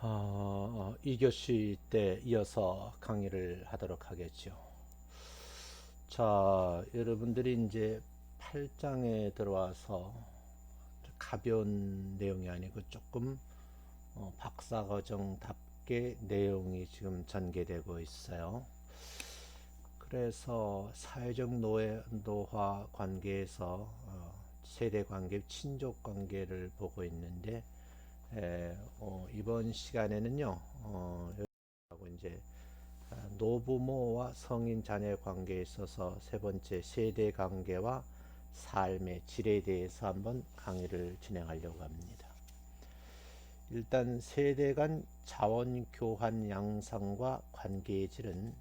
2교시 때 이어서 강의를 하도록 하겠죠. 자, 여러분들이 이제 8장에 들어와서 가벼운 내용이 아니고 조금 박사과정답게 내용이 지금 전개되고 있어요. 그래서 사회적 노화 관계에서 세대 관계, 친족 관계를 보고 있는데 이번 시간에는요, 이제 노부모와 성인 자녀 관계에 있어서 세 번째 세대 관계와 삶의 질에 대해서 한번 강의를 진행하려고 합니다. 일단 세대 간 자원 교환 양상과 관계의 질은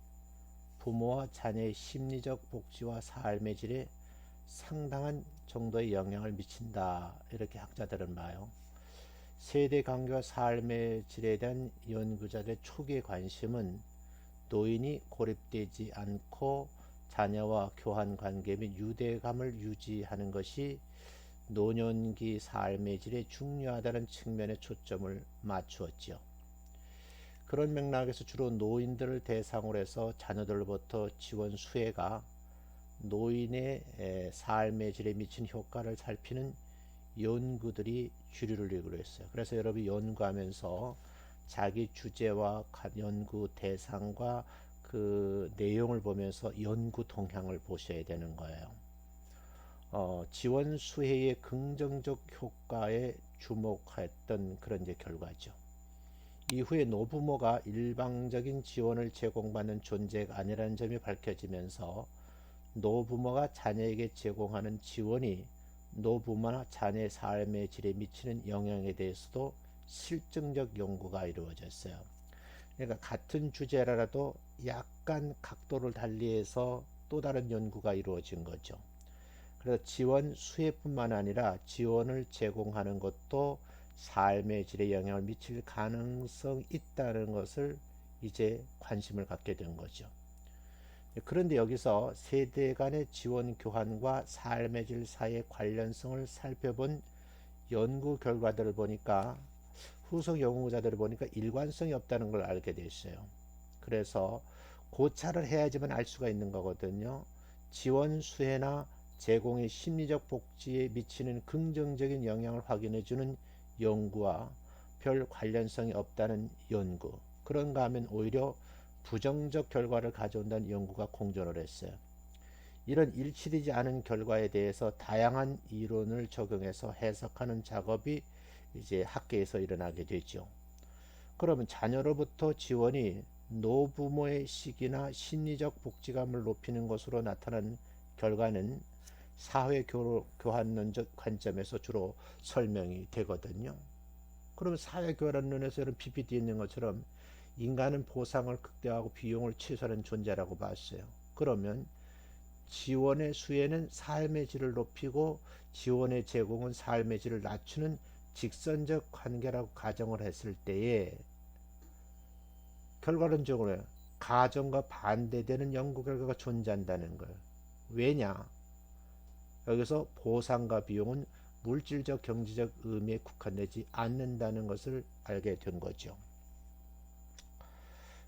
부모와 자녀의 심리적 복지와 삶의 질에 상당한 정도의 영향을 미친다. 이렇게 학자들은 봐요. 세대 관계와 삶의 질에 대한 연구자들의 초기의 관심은 노인이 고립되지 않고 자녀와 교환 관계 및 유대감을 유지하는 것이 노년기 삶의 질에 중요하다는 측면에 초점을 맞추었지요. 그런 맥락에서 주로 노인들을 대상으로 해서 자녀들로부터 지원 수혜가 노인의 삶의 질에 미친 효과를 살피는 연구들이 주류를 이루고 있어요. 그래서 여러분이 연구하면서 자기 주제와 연구 대상과 그 내용을 보면서 연구 동향을 보셔야 되는 거예요. 지원 수혜의 긍정적 효과에 주목했던 그런 이제 결과죠. 이후에 노부모가 일방적인 지원을 제공받는 존재가 아니라는 점이 밝혀지면서 노부모가 자녀에게 제공하는 지원이 노부모나 자녀의 삶의 질에 미치는 영향에 대해서도 실증적 연구가 이루어졌어요. 그러니까 같은 주제라도 약간 각도를 달리해서 또 다른 연구가 이루어진 거죠. 그래서 지원 수혜뿐만 아니라 지원을 제공하는 것도 삶의 질에 영향을 미칠 가능성이 있다는 것을 이제 관심을 갖게 된 거죠. 그런데 여기서 세대 간의 지원 교환과 삶의 질 사이의 관련성을 살펴본 연구 결과들을 보니까 후속 연구자들을 보니까 일관성이 없다는 걸 알게 됐어요. 그래서 고찰을 해야지만 알 수가 있는 거거든요. 지원 수혜나 제공의 심리적 복지에 미치는 긍정적인 영향을 확인해주는 연구와 별 관련성이 없다는 연구. 그런가 하면 오히려 부정적 결과를 가져온다는 연구가 공존을 했어요. 이런 일치되지 않은 결과에 대해서 다양한 이론을 적용해서 해석하는 작업이 이제 학계에서 일어나게 되죠. 그러면 자녀로부터 지원이 노부모의 시기나 심리적 복지감을 높이는 것으로 나타난 결과는 사회 교환론적 관점에서 주로 설명이 되거든요. 그러면 사회 교환론에서 이런 PPT에 있는 것처럼 인간은 보상을 극대화하고 비용을 최소화하는 존재라고 봤어요. 그러면 지원의 수혜는 삶의 질을 높이고 지원의 제공은 삶의 질을 낮추는 직선적 관계라고 가정을 했을 때에 결과론적으로 가정과 반대되는 연구 결과가 존재한다는 거예요. 왜냐? 여기서 보상과 비용은 물질적 경제적 의미에 국한되지 않는다는 것을 알게 된 거죠.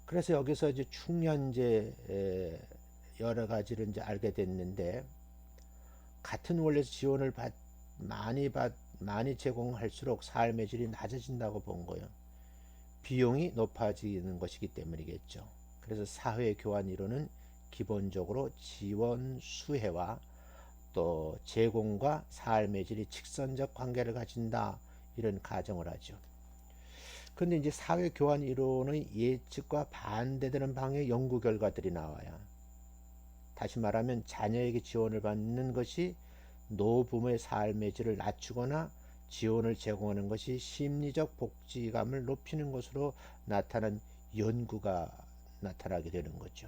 그래서 여기서 이제 중요한 이제 여러 가지를 이제 알게 됐는데 같은 원리에서 지원을 많이 제공할수록 삶의 질이 낮아진다고 본 거예요. 비용이 높아지는 것이기 때문이겠죠. 그래서 사회 교환 이론은 기본적으로 지원 수혜와 또 제공과 삶의 질이 직선적 관계를 가진다 이런 가정을 하죠. 근데 이제 사회 교환 이론의 예측과 반대되는 방향의 연구 결과들이 나와요. 다시 말하면 자녀에게 지원을 받는 것이 노부모의 삶의 질을 낮추거나 지원을 제공하는 것이 심리적 복지감을 높이는 것으로 나타난 연구가 나타나게 되는 거죠.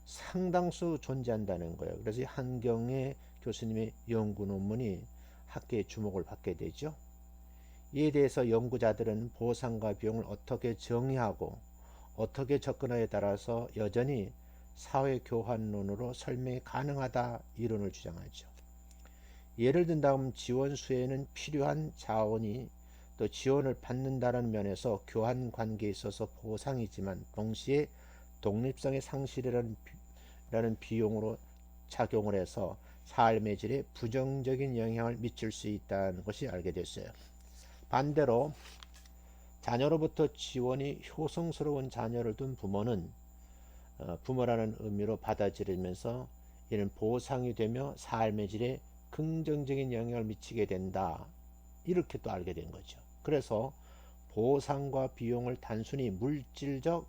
상당수 존재한다는 거예요. 그래서 한경애 교수님의 연구 논문이 학계의 주목을 받게 되죠. 이에 대해서 연구자들은 보상과 비용을 어떻게 정의하고 어떻게 접근하에 따라서 여전히 사회교환론으로 설명이 가능하다 이론을 주장하죠. 예를 든다면 지원 수혜는 필요한 자원이 또 지원을 받는다는 면에서 교환 관계에 있어서 보상이지만 동시에 독립성의 상실이라는 비용으로 작용을 해서 삶의 질에 부정적인 영향을 미칠 수 있다는 것이 알게 됐어요. 반대로 자녀로부터 지원이 효성스러운 자녀를 둔 부모는 부모라는 의미로 받아들이면서 이는 보상이 되며 삶의 질에 긍정적인 영향을 미치게 된다. 이렇게 또 알게 된 거죠. 그래서 보상과 비용을 단순히 물질적,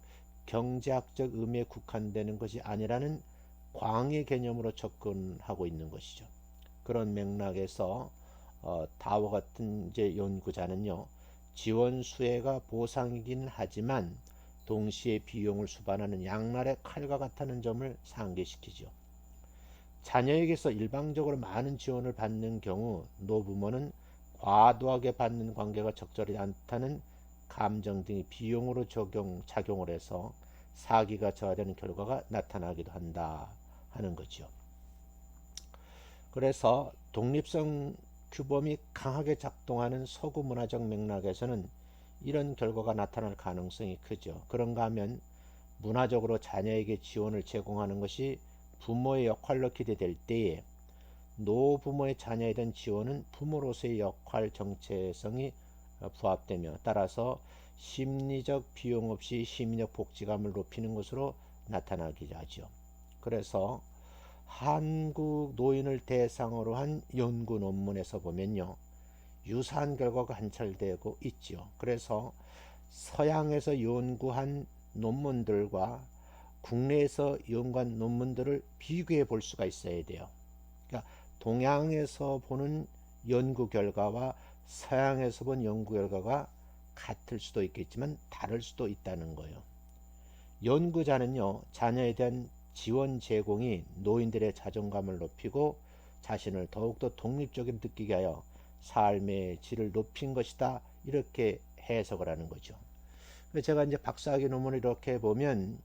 경제학적 의미에 국한되는 것이 아니라는 광의 개념으로 접근하고 있는 것이죠. 그런 맥락에서 다와 같은 이제 연구자는요, 지원 수혜가 보상이긴 하지만 동시에 비용을 수반하는 양날의 칼과 같다는 점을 상기시키죠. 자녀에게서 일방적으로 많은 지원을 받는 경우 노부모는 과도하게 받는 관계가 적절하지 않다는 감정 등이 비용으로 작용을 해서 사기가 저하되는 결과가 나타나기도 한다 하는 거죠. 그래서 독립성 규범이 강하게 작동하는 서구 문화적 맥락에서는 이런 결과가 나타날 가능성이 크죠. 그런가 하면 문화적으로 자녀에게 지원을 제공하는 것이 부모의 역할로 기대될 때에 노부모의 자녀에 대한 지원은 부모로서의 역할 정체성이 부합되며 따라서 심리적 비용 없이 심리적 복지감을 높이는 것으로 나타나기도 하죠. 그래서 한국 노인을 대상으로 한 연구 논문에서 보면요, 유사한 결과가 관찰되고 있죠. 그래서 서양에서 연구한 논문들과 국내에서 연구한 논문들을 비교해 볼 수가 있어야 돼요. 그러니까 동양에서 보는 연구 결과와 서양에서 본 연구 결과가 같을 수도 있겠지만 다를 수도 있다는 거예요. 연구자는요, 자녀에 대한 지원 제공이 노인들의 자존감을 높이고 자신을 더욱더 독립적인 느끼게 하여 삶의 질을 높인 것이다, 이렇게 해석을 하는 거죠. 제가 이제 박사학위 논문을 이렇게 보면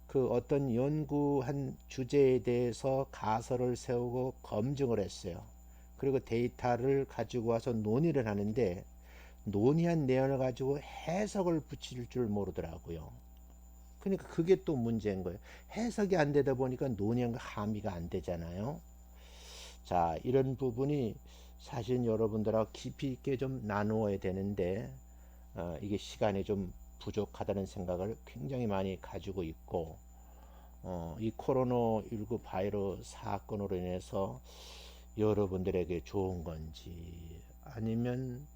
그 어떤 연구한 주제에 대해서 가설을 세우고 검증을 했어요. 그리고 데이터를 가지고 와서 논의를 하는데 논의한 내용을 가지고 해석을 붙일 줄 모르더라고요. 그러니까 그게 또 문제인 거예요. 해석이 안 되다 보니까 논의한 거 함의가 안 되잖아요. 자, 이런 부분이 사실 여러분들하고 깊이 있게 좀 나누어야 되는데 이게 시간이 좀 부족하다는 생각을 굉장히 많이 가지고 있고 이 코로나19 바이러스 사건으로 인해서 여러분들에게 좋은 건지 아니면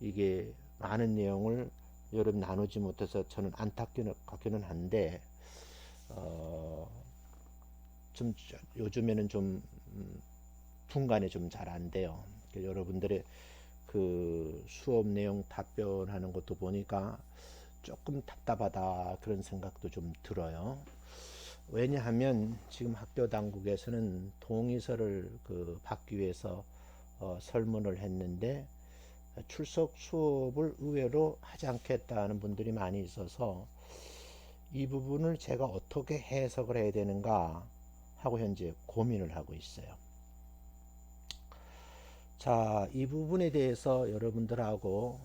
이게 많은 내용을 여러분 나누지 못해서 저는 안타깝기는 한데 좀 요즘에는 좀 분간이 좀 잘 안 돼요. 여러분들의 그 수업 내용 답변하는 것도 보니까 조금 답답하다 그런 생각도 좀 들어요. 왜냐하면 지금 학교 당국에서는 동의서를 받기 위해서 설문을 했는데 출석 수업을 의외로 하지 않겠다는 분들이 많이 있어서 이 부분을 제가 어떻게 해석을 해야 되는가 하고 현재 고민을 하고 있어요. 자, 이 부분에 대해서 여러분들하고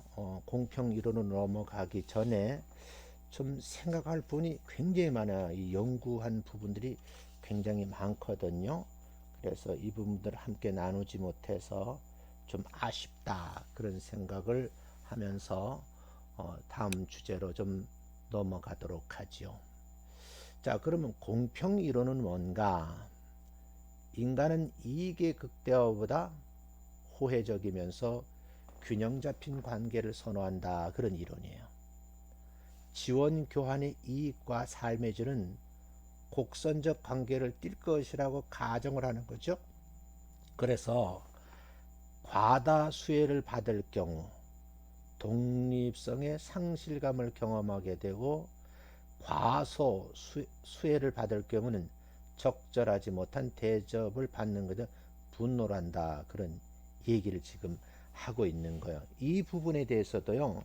공평 이론으로 넘어가기 전에 좀 생각할 부분이 굉장히 많아요. 이 연구한 부분들이 굉장히 많거든요. 그래서 이 부분들을 함께 나누지 못해서 좀 아쉽다 그런 생각을 하면서 다음 주제로 좀 넘어가도록 하죠. 자, 그러면 공평 이론은 뭔가? 인간은 이익의 극대화보다 호혜적이면서 균형 잡힌 관계를 선호한다, 그런 이론이에요. 지원 교환의 이익과 삶의 질은 곡선적 관계를 띌 것이라고 가정을 하는 거죠. 그래서 과다 수혜를 받을 경우 독립성의 상실감을 경험하게 되고 과소 수혜를 받을 경우는 적절하지 못한 대접을 받는 것에 분노를 한다, 그런 얘기를 지금 하고 있는 거예요. 이 부분에 대해서도요,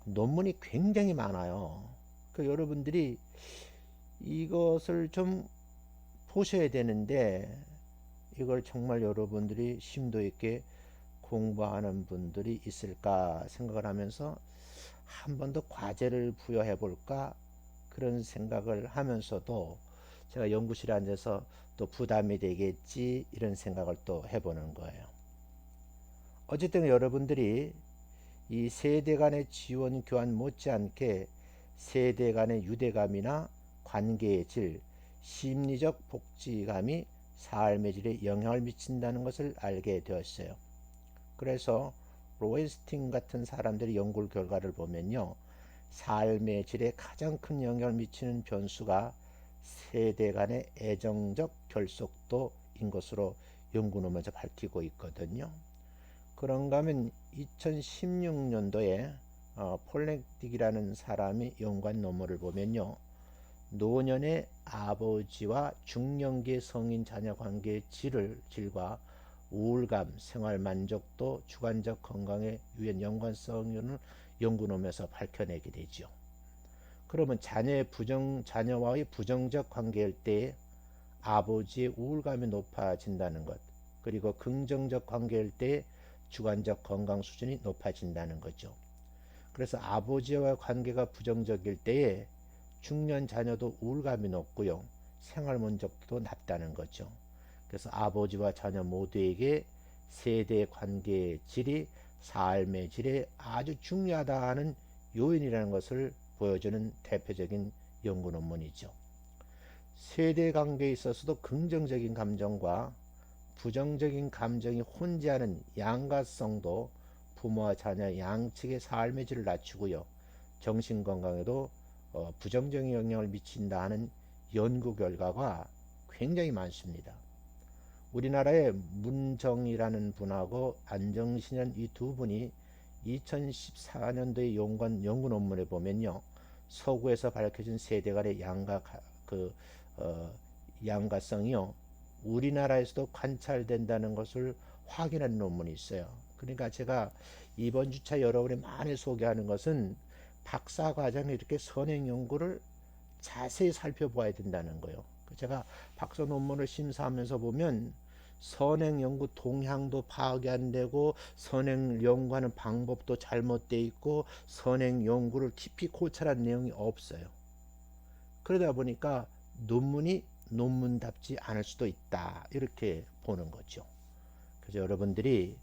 논문이 굉장히 많아요. 여러분들이 이것을 좀 보셔야 되는데 이걸 정말 여러분들이 심도 있게 공부하는 분들이 있을까 생각을 하면서 한 번 더 과제를 부여해 볼까 그런 생각을 하면서도 제가 연구실에 앉아서 또 부담이 되겠지 이런 생각을 또 해보는 거예요. 어쨌든 여러분들이 이 세대 간의 지원 교환 못지않게 세대 간의 유대감이나 관계의 질, 심리적 복지감이 삶의 질에 영향을 미친다는 것을 알게 되었어요. 그래서 로이스팅 같은 사람들의 연구 결과를 보면요, 삶의 질에 가장 큰 영향을 미치는 변수가 세대 간의 애정적 결속도인 것으로 연구 논문에서 밝히고 있거든요. 그런가 하면 2016년도에 폴렉딕이라는 사람이 연구한 논문을 보면요, 노년의 아버지와 중년기의 성인 자녀 관계의 질과 우울감, 생활 만족도, 주관적 건강에 유한 연관성을 연구 논문에서 밝혀내게 되죠. 그러면 자녀와의 부정적 관계일 때 아버지의 우울감이 높아진다는 것, 그리고 긍정적 관계일 때 주관적 건강 수준이 높아진다는 거죠. 그래서 아버지와 관계가 부정적일 때에 중년 자녀도 우울감이 높고요, 생활 만족도도 낮다는 거죠. 그래서 아버지와 자녀 모두에게 세대 관계의 질이 삶의 질에 아주 중요하다는 요인이라는 것을 보여주는 대표적인 연구 논문이죠. 세대 관계에 있어서도 긍정적인 감정과 부정적인 감정이 혼재하는 양가성도 부모와 자녀 양측의 삶의 질을 낮추고요, 정신건강에도 부정적인 영향을 미친다 하는 연구 결과가 굉장히 많습니다. 우리나라의 문정이라는 분하고 안정신이라는 이 두 분이 2014년도에 연구 논문에 보면요, 서구에서 밝혀진 세대 간의 양가성이요, 우리나라에서도 관찰된다는 것을 확인한 논문이 있어요. 그러니까 제가 이번 주차 여러분이 많이 소개하는 것은 박사과정에 이렇게 선행 연구를 자세히 살펴봐야 된다는 거예요. 제가 박사 논문을 심사하면서 보면 선행 연구 동향도 파악이 안 되고 선행 연구하는 방법도 잘못되어 있고 선행 연구를 깊이 고찰한 내용이 없어요. 그러다 보니까 논문이 논문답지 않을 수도 있다, 이렇게 보는 거죠. 그래서 여러분들이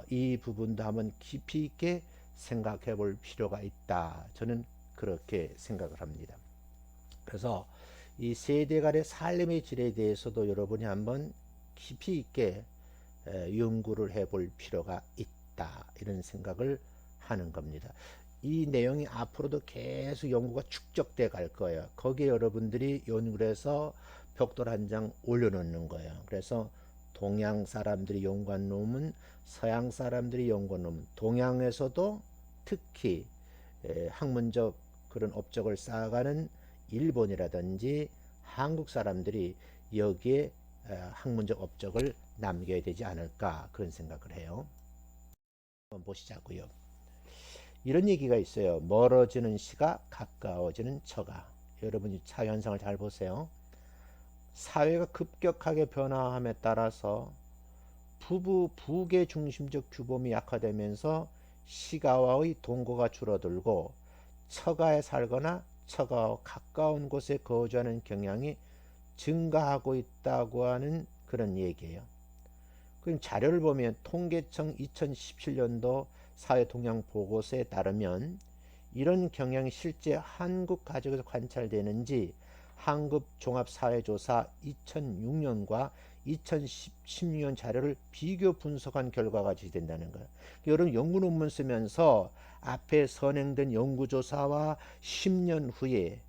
이 부분도 한번 깊이 있게 생각해 볼 필요가 있다, 저는 그렇게 생각을 합니다. 그래서 이 세대 간의 삶의 질에 대해서도 여러분이 한번 깊이 있게 연구를 해볼 필요가 있다, 이런 생각을 하는 겁니다. 이 내용이 앞으로도 계속 연구가 축적돼 갈 거예요. 거기에 여러분들이 연구를 해서 벽돌 한 장 올려놓는 거예요. 그래서 동양 사람들이 연구한 논문, 서양 사람들이 연구한 논문, 동양에서도 특히 학문적 그런 업적을 쌓아가는 일본이라든지 한국 사람들이 여기에 학문적 업적을 남겨야 되지 않을까, 그런 생각을 해요. 한번 보시자고요. 이런 얘기가 있어요. 멀어지는 시가 가까워지는 처가. 여러분이 차 현상을 잘 보세요. 사회가 급격하게 변화함에 따라서 부계 중심적 규범이 약화되면서 시가와의 동거가 줄어들고 처가에 살거나 처가와 가까운 곳에 거주하는 경향이 증가하고 있다고 하는 그런 얘기예요. 그럼 자료를 보면 통계청 2017년도 사회동향 보고서에 따르면 이런 경향이 실제 한국 가족에서 관찰되는지 한국종합사회조사 2006년과 2016년 자료를 비교 분석한 결과가 제시된다는 거예요. 여러분 연구 논문 쓰면서 앞에 선행된 연구조사와 10년 후에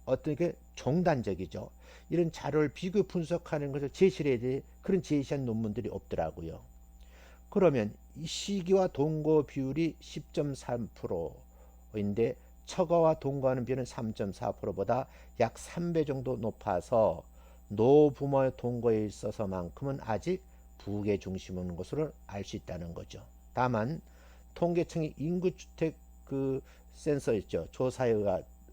어떻게 종단적이죠, 이런 자료를 비교 분석하는 것을 제시를 해야 돼. 그런 제시한 논문들이 없더라고요. 그러면 이 시기와 동거 비율이 10.3%인데 처가와 동거하는 비율은 3.4%보다 약 3배 정도 높아서 노부모의 동거에 있어서만큼은 아직 부계 중심인 것으로 알 수 있다는 거죠. 다만 통계청의 인구주택 센서 있죠, 조사에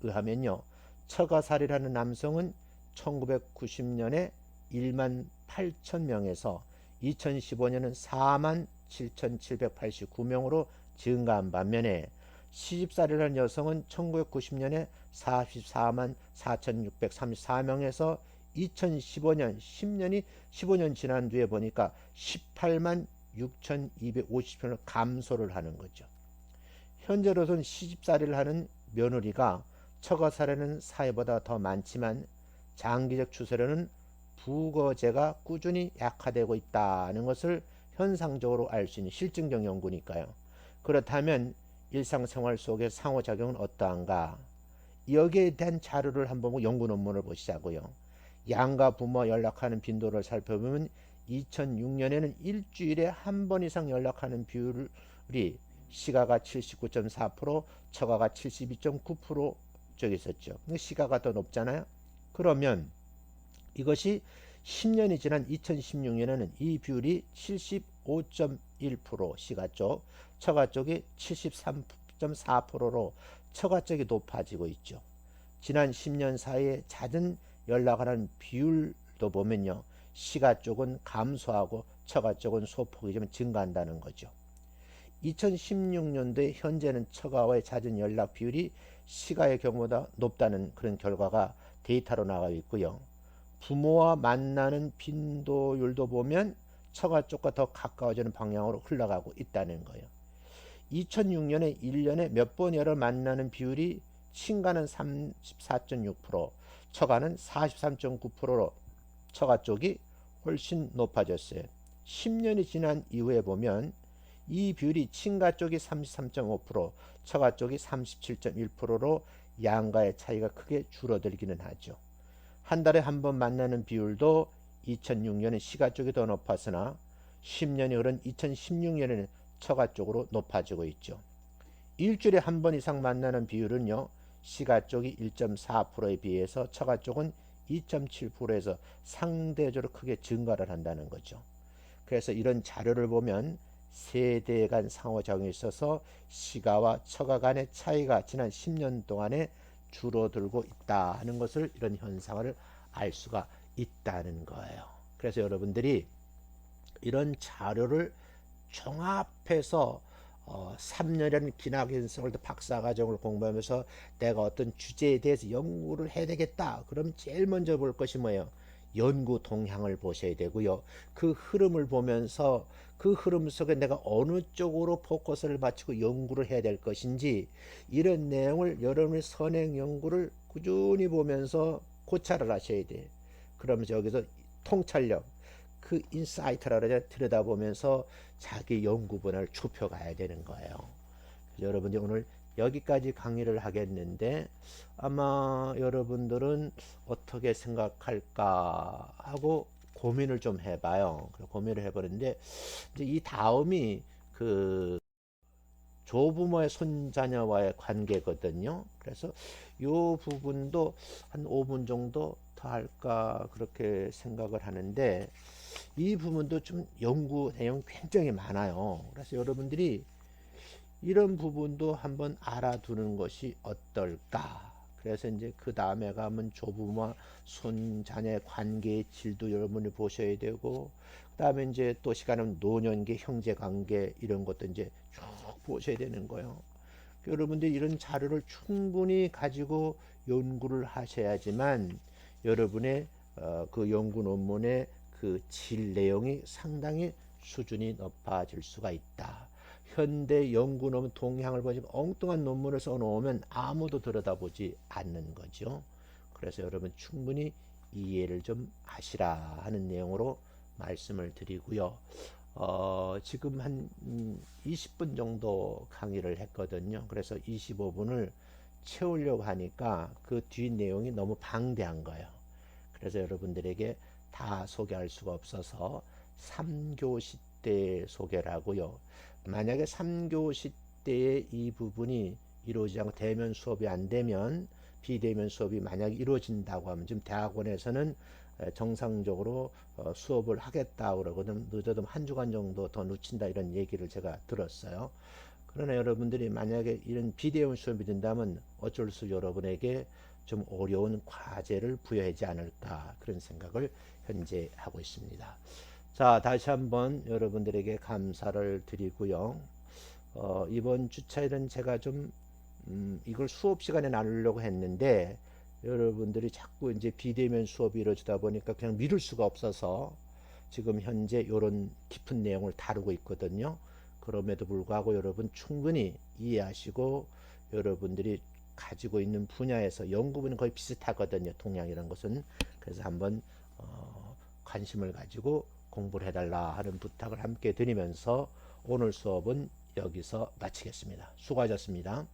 의하면요, 처가살이라는 남성은 1990년에 1만 8천 명에서 2015년은 4만 7,789명으로 증가한 반면에 시집살이를 한 여성은 1990년에 44만 4,634명에서 2015년 15년 지난 뒤에 보니까 18만 6,250명으로 감소를 하는 거죠. 현재로선 시집살이를 하는 며느리가 처가살이는 사회보다 더 많지만 장기적 추세로는 부거제가 꾸준히 약화되고 있다는 것을 현상적으로 알 수 있는 실증적 연구니까요. 그렇다면 일상생활 속의 상호작용은 어떠한가? 여기에 대한 자료를 한번 연구 논문을 보시자고요. 양가 부모 연락하는 빈도를 살펴보면 2006년에는 일주일에 한 번 이상 연락하는 비율이 시가가 79.4%, 처가가 72.9% 쪽에 있었죠. 시가가 더 높잖아요. 그러면 이것이 10년이 지난 2016년에는 이 비율이 75.1%, 시가 쪽, 처가 쪽이 73.4%로 처가 쪽이 높아지고 있죠. 지난 10년 사이에 잦은 연락을 하는 비율도 보면요, 시가 쪽은 감소하고 처가 쪽은 소폭이 좀 증가한다는 거죠. 2016년도에 현재는 처가와의 잦은 연락 비율이 시가의 경우보다 높다는 그런 결과가 데이터로 나와 있고요. 부모와 만나는 빈도율도 보면 처가 쪽과 더 가까워지는 방향으로 흘러가고 있다는 거예요. 2006년에 1년에 몇 번여를 만나는 비율이 친가는 34.6%, 처가는 43.9%로 처가 쪽이 훨씬 높아졌어요. 10년이 지난 이후에 보면 이 비율이 친가 쪽이 33.5%, 처가 쪽이 37.1%로 양가의 차이가 크게 줄어들기는 하죠. 한 달에 한 번 만나는 비율도 2006년에 시가 쪽이 더 높았으나 10년이 흐른 2016년에는 처가 쪽으로 높아지고 있죠. 일주일에 한 번 이상 만나는 비율은요, 시가 쪽이 1.4%에 비해서 처가 쪽은 2.7%에서 상대적으로 크게 증가를 한다는 거죠. 그래서 이런 자료를 보면 세대 간 상호작용에 있어서 시가와 처가 간의 차이가 지난 10년 동안에 줄어들고 있다는 것을, 이런 현상을 알 수가 있다는 거예요. 그래서 여러분들이 이런 자료를 종합해서 3년이라는 기나긴 세월 박사과정을 공부하면서 내가 어떤 주제에 대해서 연구를 해야 되겠다. 그럼 제일 먼저 볼 것이 뭐예요? 연구 동향을 보셔야 되고요. 그 흐름을 보면서 그 흐름 속에 내가 어느 쪽으로 포커스를 맞추고 연구를 해야 될 것인지, 이런 내용을 여러분의 선행 연구를 꾸준히 보면서 고찰을 하셔야 돼요. 그러면서 여기서 통찰력, 그 인사이트라 그러죠. 들여다보면서 자기 연구 분야를 좁혀가야 되는 거예요. 그래서 여러분들 오늘 여기까지 강의를 하겠는데, 아마 여러분들은 어떻게 생각할까 하고 고민을 좀 해봐요. 고민을 해보는데, 이제 이 다음이 그 조부모의 손자녀와의 관계거든요. 그래서 이 부분도 한 5분 정도 더 할까 그렇게 생각을 하는데, 이 부분도 좀 연구 내용 굉장히 많아요. 그래서 여러분들이 이런 부분도 한번 알아두는 것이 어떨까. 그래서 이제 그 다음에 가면 조부모와 손자녀의 관계의 질도 여러분이 보셔야 되고, 그 다음에 이제 또 시간은 노년기 형제관계 이런 것도 이제 쭉 보셔야 되는 거예요. 여러분들이 이런 자료를 충분히 가지고 연구를 하셔야지만 여러분의 그 연구 논문의 그 질 내용이 상당히 수준이 높아질 수가 있다. 현대 연구 논문 동향을 보지 엉뚱한 논문을 써놓으면 아무도 들여다보지 않는 거죠. 그래서 여러분 충분히 이해를 좀 하시라 하는 내용으로 말씀을 드리고요. 지금 한 20분 정도 강의를 했거든요. 그래서 25분을 채우려고 하니까 그 뒤 내용이 너무 방대한 거예요. 그래서 여러분들에게 다 소개할 수가 없어서 3교시 때 소개를 하고요. 만약에 3교시 때에 이 부분이 이루어지지 않고 대면 수업이 안 되면, 비대면 수업이 만약에 이루어진다고 하면, 지금 대학원에서는 정상적으로 수업을 하겠다 그러거든. 늦어도 한 주간 정도 더 늦춘다 이런 얘기를 제가 들었어요. 그러나 여러분들이 만약에 이런 비대면 수업이 된다면 어쩔 수 여러분에게 좀 어려운 과제를 부여하지 않을까 그런 생각을 현재 하고 있습니다. 자, 다시 한번 여러분들에게 감사를 드리고요. 이번 주차일은 제가 좀 이걸 수업 시간에 나누려고 했는데 여러분들이 자꾸 이제 비대면 수업이 이루어지다 보니까 그냥 미룰 수가 없어서 지금 현재 이런 깊은 내용을 다루고 있거든요. 그럼에도 불구하고 여러분 충분히 이해하시고 여러분들이 가지고 있는 분야에서 연구분은 거의 비슷하거든요. 동양이라는 것은. 그래서 한번 관심을 가지고 공부를 해달라 하는 부탁을 함께 드리면서 오늘 수업은 여기서 마치겠습니다. 수고하셨습니다.